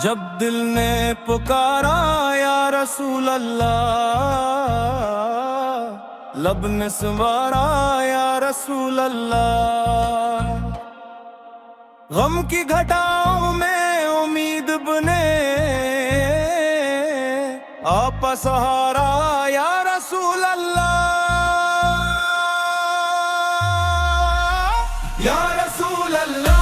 جب دل نے پکارا یا رسول اللہ، لب نے سنوارا یا رسول اللہ، غم کی گھٹاؤں میں امید بنے آپ سہارا یا رسول اللہ، یا رسول اللہ،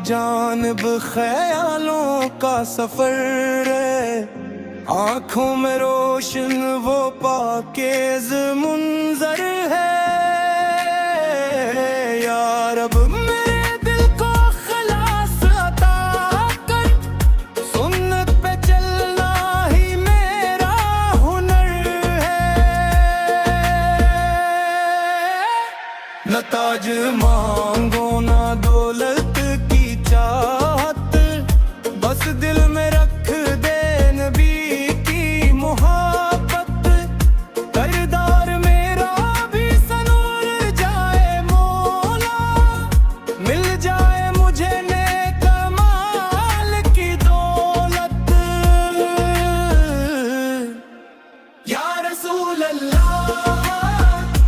جانب خیالوں کا سفر ہے، آنکھوں میں روشن وہ پاکیز منظر ہے، یا رب میرے دل کو خلاص عطا کر، سنت پہ چلنا ہی میرا ہنر ہے، نہ تاج مانگو نہ دولت چاہت، بس دل میں رکھ دے نبی کی محبت، کردار میرا بھی سنور جائے مولا، مل جائے مجھے نیک مال کی دولت، یا رسول اللہ،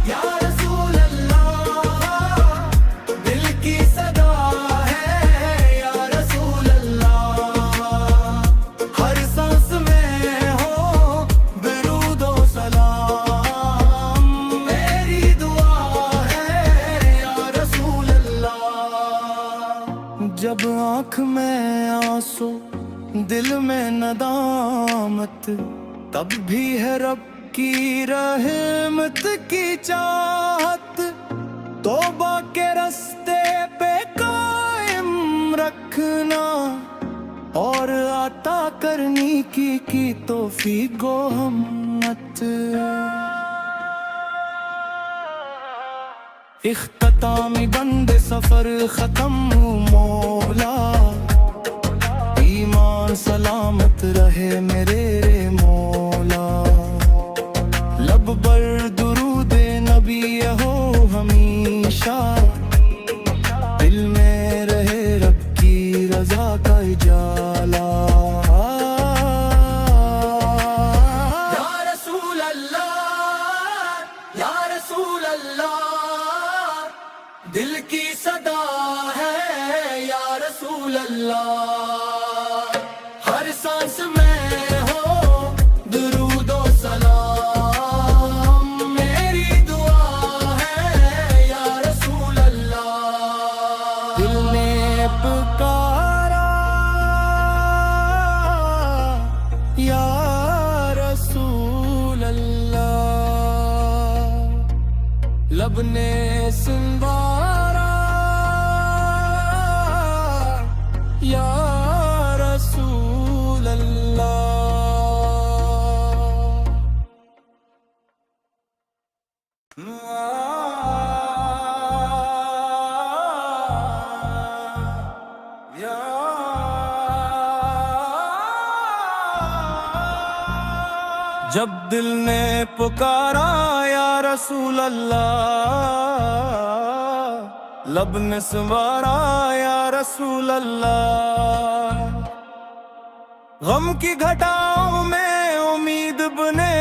یا رسول اللہ، دل کی صدا جب آنکھ میں آنسو دل میں ندامت، تب بھی ہے رب کی رحمت کی چاہت، توبہ کے رستے پہ قائم رکھنا اور عطا کرنی کی توفیق و ہمت، اختتامی بند سفر ختم مولا، ایمان سلامت رہے میرے مولا، لب بر درود نبی ہو ہمیشہ، دل میں رہے رب کی رضا کا اجالا، یا رسول اللہ، یا رسول اللہ، دل کی صدا ہے یا رسول اللہ، ہر سانس میں ہو درود و سلام، میری دعا ہے یا رسول اللہ، دل نے پکارا یا رسول اللہ، لب نے سنوارا یا رسول اللہ، جب دل نے پکارا یا رسول اللہ، لب نے سنوارا یا رسول اللہ، غم کی گھٹاؤں میں امید بنے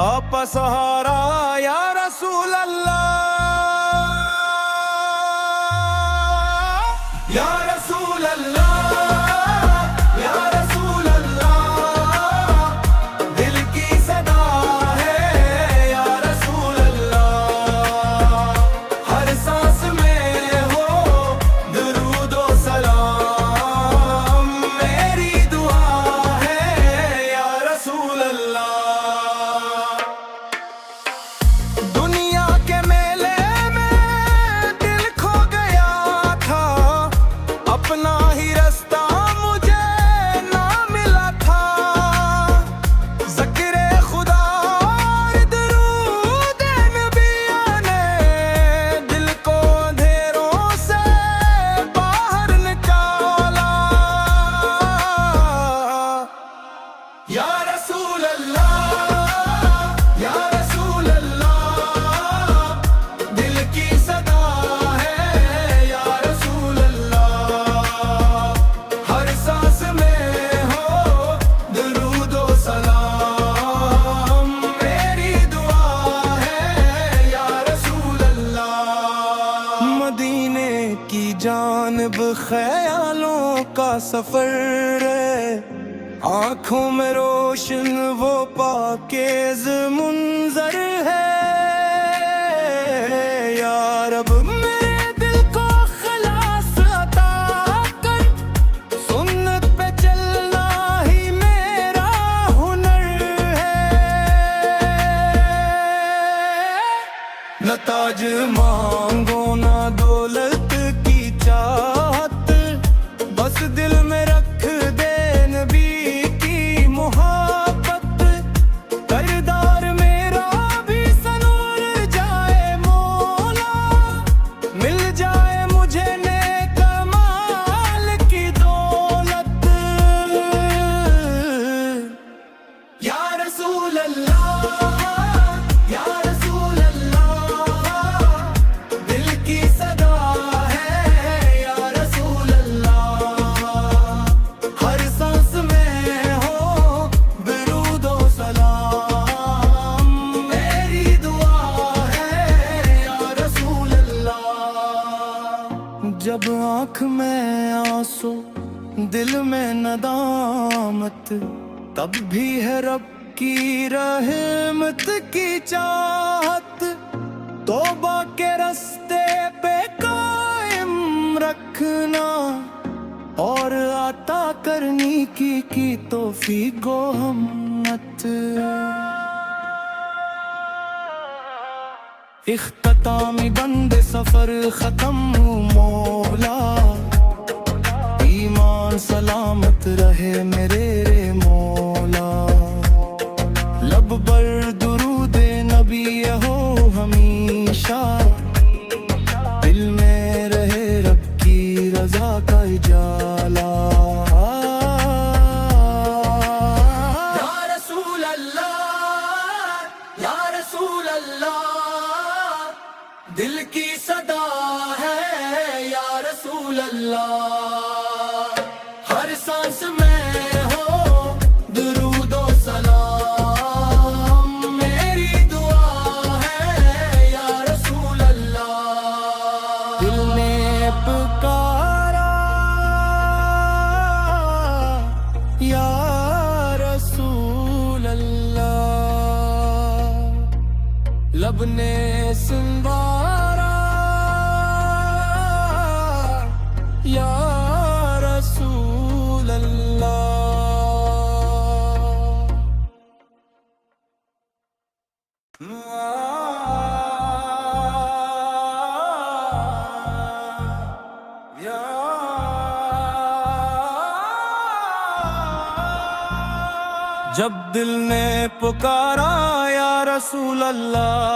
آپ سہارا یا رسول اللہ یا رسول اللہ یا رسول اللہ دل کی صدا ہے یا رسول اللہ ہر سانس میں ہو درود و سلام میری دعا ہے یا رسول اللہ دنیا کے میلے میں دل کھو گیا تھا اپنا ہی رستہ مجھے نہ ملا تھا ذکر خدا اور درود نبی نے دل کو اندھیروں سے باہر نکالا یا رسول اللہ یا رسول اللہ دل کی صدا ہے یا رسول اللہ ہر سانس میں ہو درود و سلام میری دعا ہے یا رسول اللہ مدینے کی جانب خیالوں کا سفر ہے آنکھوں میں روشن وہ پاکیز منظر ہے یا رب میرے دل کو خلاص عطا کر سنت پہ چلنا ہی میرا ہنر ہے نہ تاج مانگو نہ دولت کی چاہت بس دل میں رکھ دے نبی کی محبت کردار میرا بھی سنور جائے مولا مل جائے مجھے نیک مال کی دولت یا رسول اللہ یا رسول اللہ دل کی صدا ہے یا رسول اللہ ہر سانس میں ہو درود و سلام میری دعا ہے یا رسول اللہ جب آنکھ میں آنسو دل میں ندامت تب بھی ہے رب کی رحمت کی چاہت توبہ کے رستے پہ قائم رکھنا اور عطا کرنی کی توفیق و ہمت اختتامی بند سفر ختم مولا ایمان سلامت رہے میرے مولا لب بر درود نبی ہو ہمیشہ دل میں رہے رب کی رضا کا اجالا یا رسول اللہ یا رسول اللہ دل کی صدا ہے یا رسول اللہ ہر سانس میں ہو درود و سلام میری دعا ہے یا رسول اللہ دل نے پکارا یا رسول اللہ لب نے سنوارا یا رسول اللہ جب دل نے پکارا یا رسول اللہ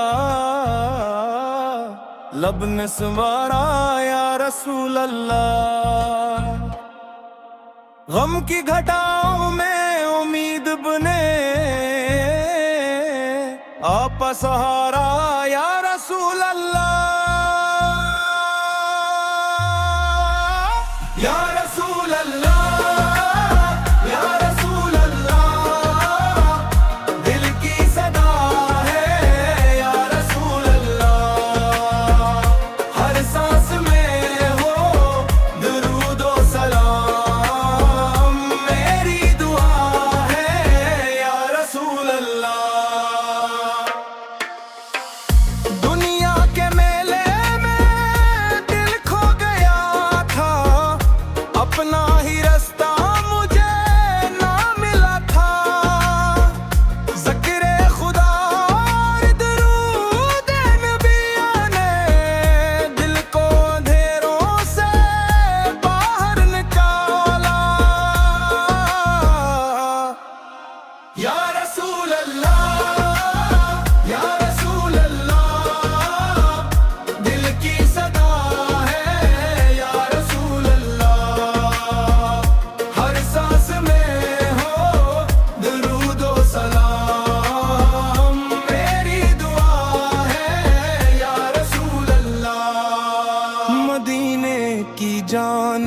لب نے سنوارا یا رسول اللہ غم کی گھٹاؤں میں امید بنے آپ سہارا یا رسول اللہ یا رسول اللہ یا رسول اللہ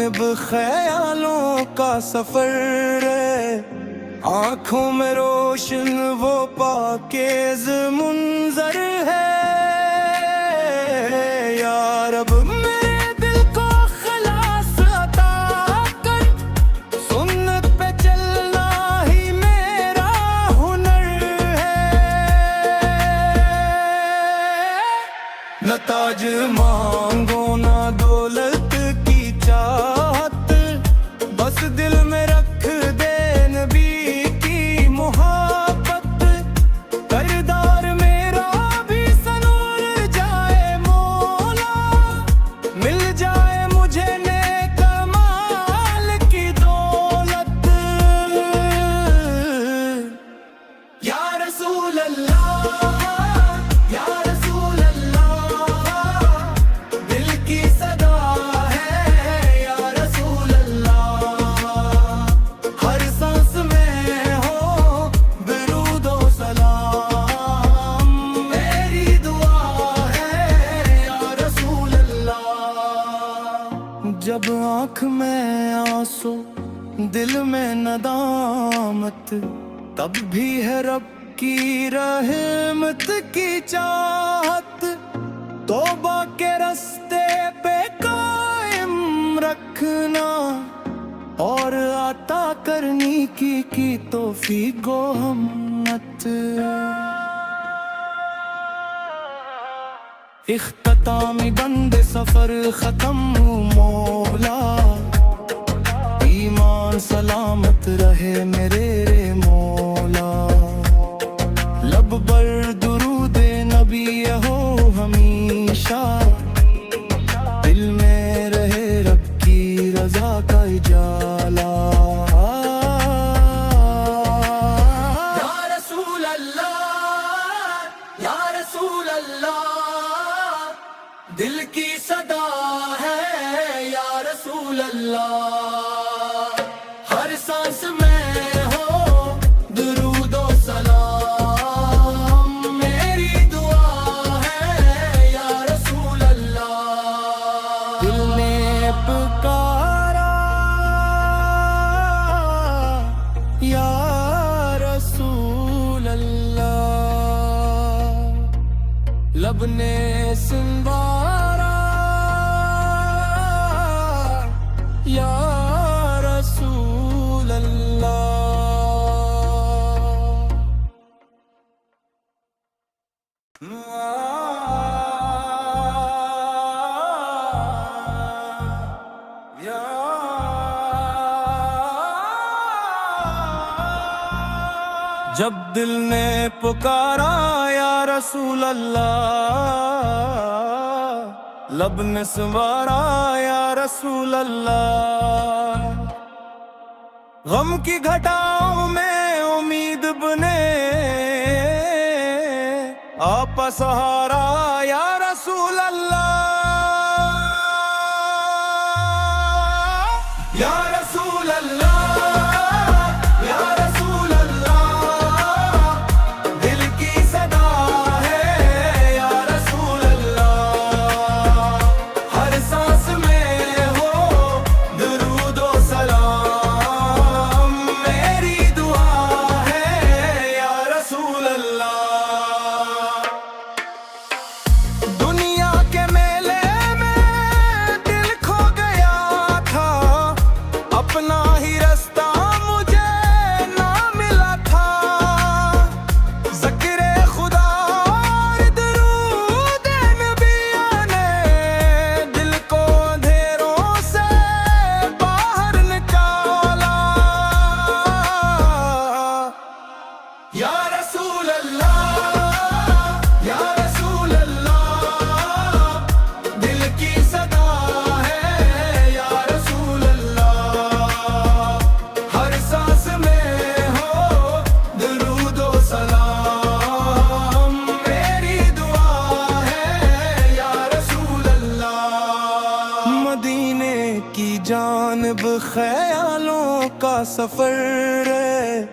جانب خیالوں کا سفر ہے، آنکھوں میں روشن وہ پاکیز منظر ہے۔ یا رب میرے دل کو خلاص عطا کر، سنت پہ چلنا ہی میرا ہنر ہے۔ نہ تاج مانگو نہ دولت کی چاہت، بس دل میں رکھ دے نبی کی محبت۔ کردار میرا بھی سنور جائے مولا، مل جائے مجھے نیک مال کی دولت۔ یا رسول اللہ، یا رسول اللہ، دل کی صدا ہے یا رسول اللہ۔ ہر سانس میں ہو درود و سلام، میری دعا ہے یا رسول اللہ۔ جب آنکھ میں آنسو دل میں ندامت، تب بھی ہے رب کی رحمت کی چاہت۔ توبہ کے رستے پہ قائم رکھنا اور عطا کرنی کی توفیق و ہمت۔ اختتامی بند سفر ختم ہوں مولا، ایمان سلامت رہے میرے رے مولا۔ لب بر درود نبی ہو ہمیشہ، دل میں رہے رب کی رضا کا اجالا۔ یا رسول اللہ، یا رسول اللہ، دل کی صدا ہے یا رسول اللہ۔ ہر سانس میں ہو درود و سلام، میری دعا ہے یا رسول اللہ۔ دل نے پکارا یا رسول اللہ، لب نے سنوارا یا رسول اللہ۔ جب دل نے پکارا یا رسول اللہ، لب نے سنوارا یا رسول اللہ۔ غم کی گھٹاؤں میں امید بنے آپ سہارا یا رسول اللہ۔ یا رسول اللہ، یا رسول اللہ، دل کی صدا ہے یا رسول اللہ۔ ہر سانس میں ہو درود و سلام، میری دعا ہے یا رسول اللہ۔ دنیا کے میلے میں دل کھو گیا تھا، اپنا ہی رستہ مجھے نہ ملا تھا۔ ذکر خدا اور درود نبی نے دل کو اندھیروں سے باہر نکالا۔ یا رسول اللہ، یا رسول اللہ، دل کی صدا ہے یا رسول اللہ۔ ہر سانس میں ہو درود و سلام، میری دعا ہے یا رسول اللہ۔ مدینے کی جانب خیالوں کا سفر ہے،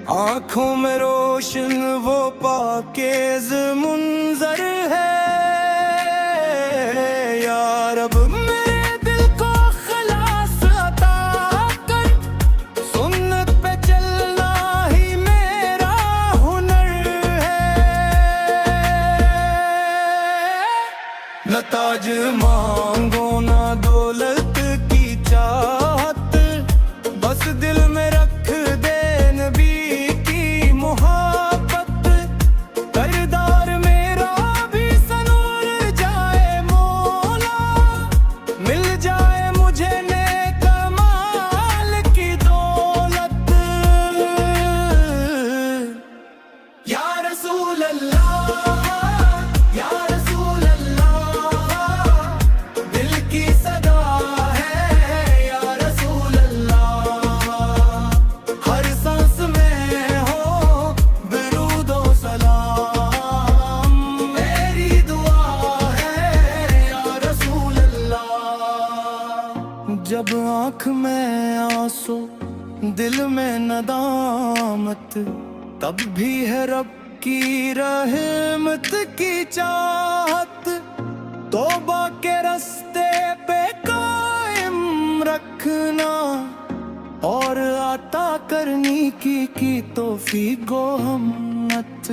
آنکھوں میں روشن وہ پاکیز منظر ہے۔ یا رب میرے دل کو خلاص نہ تاج مانگو نہ دولت کی چاہت، بس دل میں رکھ دے نبی کی محبت، کردار میرا بھی سنور جائے مولا، مل جائے مجھے نیک مال کی دولت۔ یا رسول اللہ جب آنکھ میں آنسو دل میں ندامت، تب بھی ہے رب کی رحمت کی چاہت، توبہ کے رستے پہ قائم رکھنا اور عطا کرنی کی توفیق و ہمت۔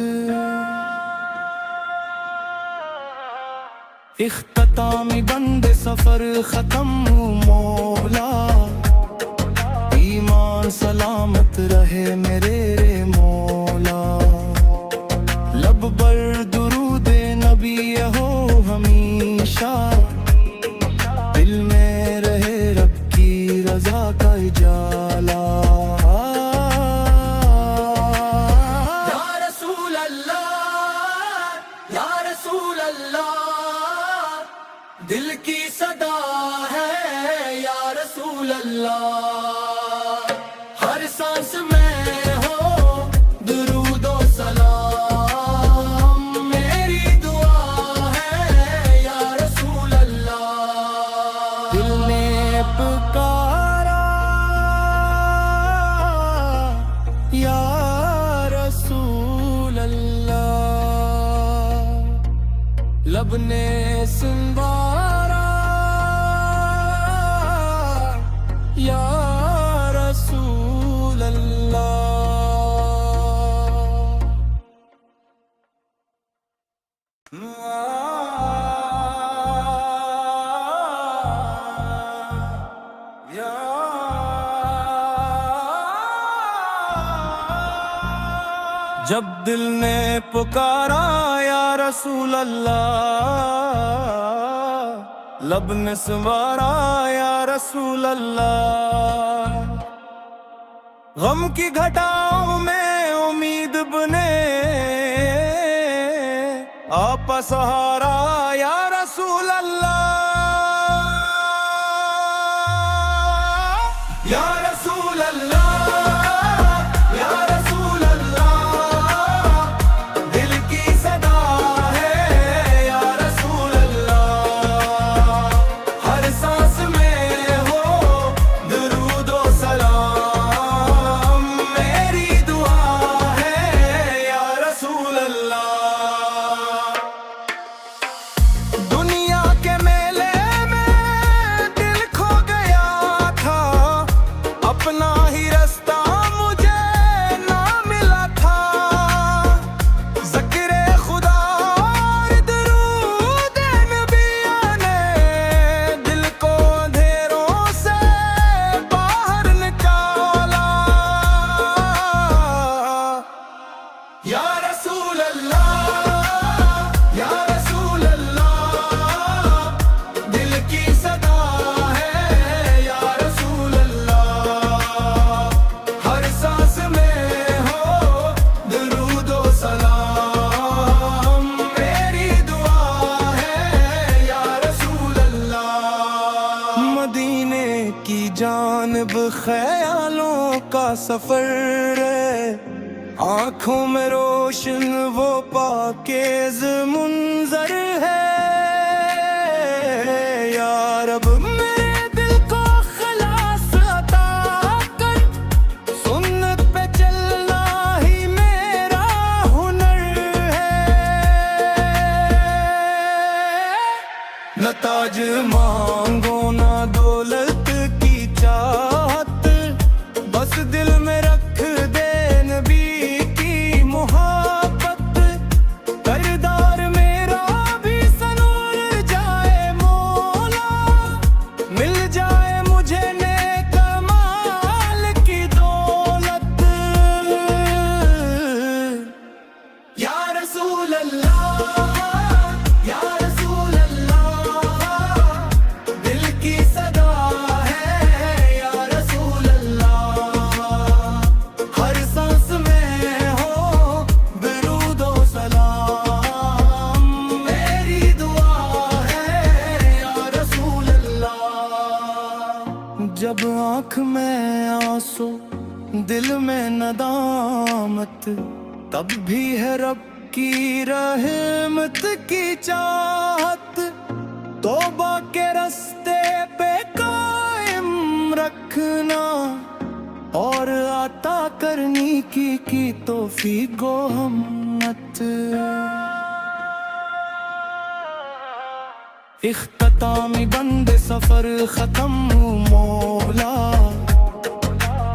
اختتامی بند سفر ختم مولا، ایمان سلامت رہے میرے مولا، لب بر درود نبی ہو ہمیشہ، دل میں رہے رب کی رضا کا اجالا۔ یا رسول اللہ یا رسول اللہ، دل کی صدا ہے یا رسول اللہ، ہر سانس میں ہو درود و سلام، میری دعا ہے یا رسول اللہ۔ دل نے پکارا یا رسول اللہ، لب نے سنوارا یا رسول اللہ۔ جب دل نے پکارا یا رسول اللہ، لب نے سنوارا یا رسول اللہ، غم کی گھٹاؤں میں امید بنے آپ سہارا یا رسول اللہ۔ یا رسول اللہ جانب خیالوں کا سفر ہے، آنکھوں میں روشن وہ پاکیز منظر ہے، یا رب میرے دل کو خلاص عطا کر، سنت پہ چلنا ہی میرا ہنر ہے، نہ تاج مانگو نہ دولت کی چاہت، بس دل میں رکھ دے نبی کی محبت، کردار میرا بھی سنور جائے اللہ یا رسول اللہ، دل کی صدا ہے یا رسول اللہ، ہر سانس میں ہو درود و سلام، میری دعا ہے یا رسول اللہ۔ جب آنکھ میں آنسو دل میں ندامت، تب بھی ہے رب کی رحمت کی چاہت، توبہ کے رستے پہ قائم رکھنا اور عطا کرنی کی توفیق و ہمت۔ اختتامی بند سفر ختم مولا،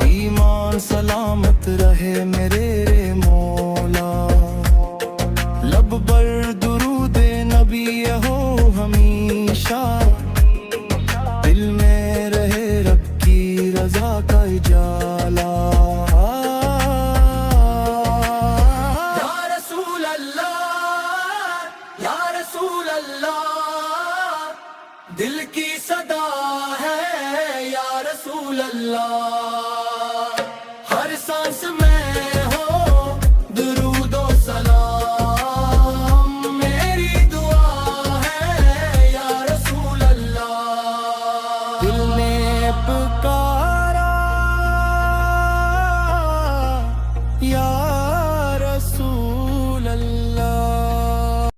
ایمان سلامت رہے میرے مولا، لب بر درود نبی ہو ہمیشہ، دل میں رہے رب کی رضا کا اجالا۔ یا رسول اللہ یا رسول اللہ، دل کی صدا ہے یا رسول اللہ،